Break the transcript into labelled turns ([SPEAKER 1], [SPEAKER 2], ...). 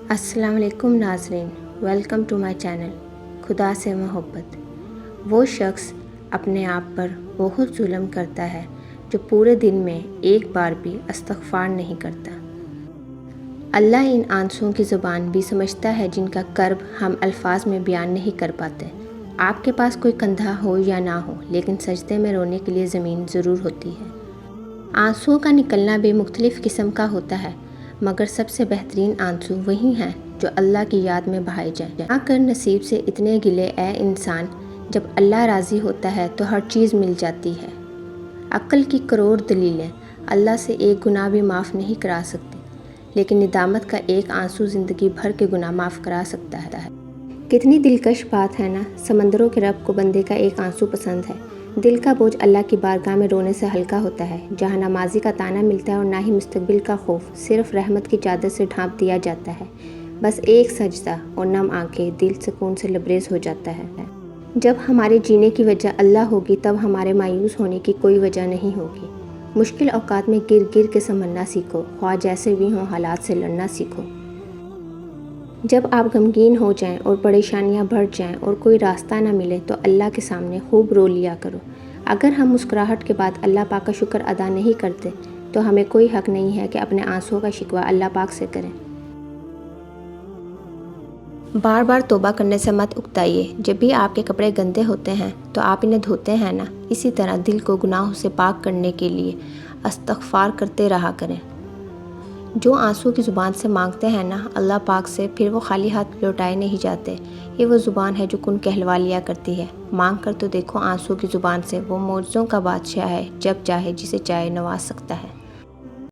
[SPEAKER 1] السلام علیکم ناظرین، ویلکم ٹو مائی چینل خدا سے محبت۔ وہ شخص اپنے آپ پر بہت ظلم کرتا ہے جو پورے دن میں ایک بار بھی استغفار نہیں کرتا۔ اللہ ان آنسوؤں کی زبان بھی سمجھتا ہے جن کا کرب ہم الفاظ میں بیان نہیں کر پاتے۔ آپ کے پاس کوئی کندھا ہو یا نہ ہو، لیکن سجدے میں رونے کے لیے زمین ضرور ہوتی ہے۔ آنسوؤں کا نکلنا بھی مختلف قسم کا ہوتا ہے، مگر سب سے بہترین آنسو وہی ہیں جو اللہ کی یاد میں بہائے جائیں۔ نہ کر نصیب سے اتنے گلے اے انسان، جب اللہ راضی ہوتا ہے تو ہر چیز مل جاتی ہے۔ عقل کی کروڑ دلیلیں اللہ سے ایک گناہ بھی معاف نہیں کرا سکتی، لیکن ندامت کا ایک آنسو زندگی بھر کے گناہ معاف کرا سکتا ہے۔ کتنی دلکش بات ہے نا، سمندروں کے رب کو بندے کا ایک آنسو پسند ہے۔ دل کا بوجھ اللہ کی بارگاہ میں رونے سے ہلکا ہوتا ہے، جہاں نہ ماضی کا تانا ملتا ہے اور نہ ہی مستقبل کا خوف، صرف رحمت کی چادر سے ڈھانپ دیا جاتا ہے۔ بس ایک سجدہ اور نم آنکھیں، دل سکون سے لبریز ہو جاتا ہے۔ جب ہمارے جینے کی وجہ اللہ ہوگی، تب ہمارے مایوس ہونے کی کوئی وجہ نہیں ہوگی۔ مشکل اوقات میں گر گر کے سنبھلنا سیکھو، خواہ جیسے بھی ہوں حالات سے لڑنا سیکھو۔ جب آپ غمگین ہو جائیں اور پریشانیاں بڑھ جائیں اور کوئی راستہ نہ ملے تو اللہ کے سامنے خوب رو لیا کرو۔ اگر ہم مسکراہٹ کے بعد اللہ پاک کا شکر ادا نہیں کرتے تو ہمیں کوئی حق نہیں ہے کہ اپنے آنسوؤں کا شکوہ اللہ پاک سے کریں۔ بار بار توبہ کرنے سے مت اکتائیے۔ جب بھی آپ کے کپڑے گندے ہوتے ہیں تو آپ انہیں دھوتے ہیں نا، اسی طرح دل کو گناہوں سے پاک کرنے کے لیے استغفار کرتے رہا کریں۔ جو آنسو کی زبان سے مانگتے ہیں نا اللہ پاک سے، پھر وہ خالی ہاتھ لوٹائے نہیں جاتے۔ یہ وہ زبان ہے جو کن کہلوا لیا کرتی ہے۔ مانگ کر تو دیکھو آنسو کی زبان سے، وہ معجزوں کا بادشاہ ہے، جب چاہے جسے چاہے نواز سکتا ہے۔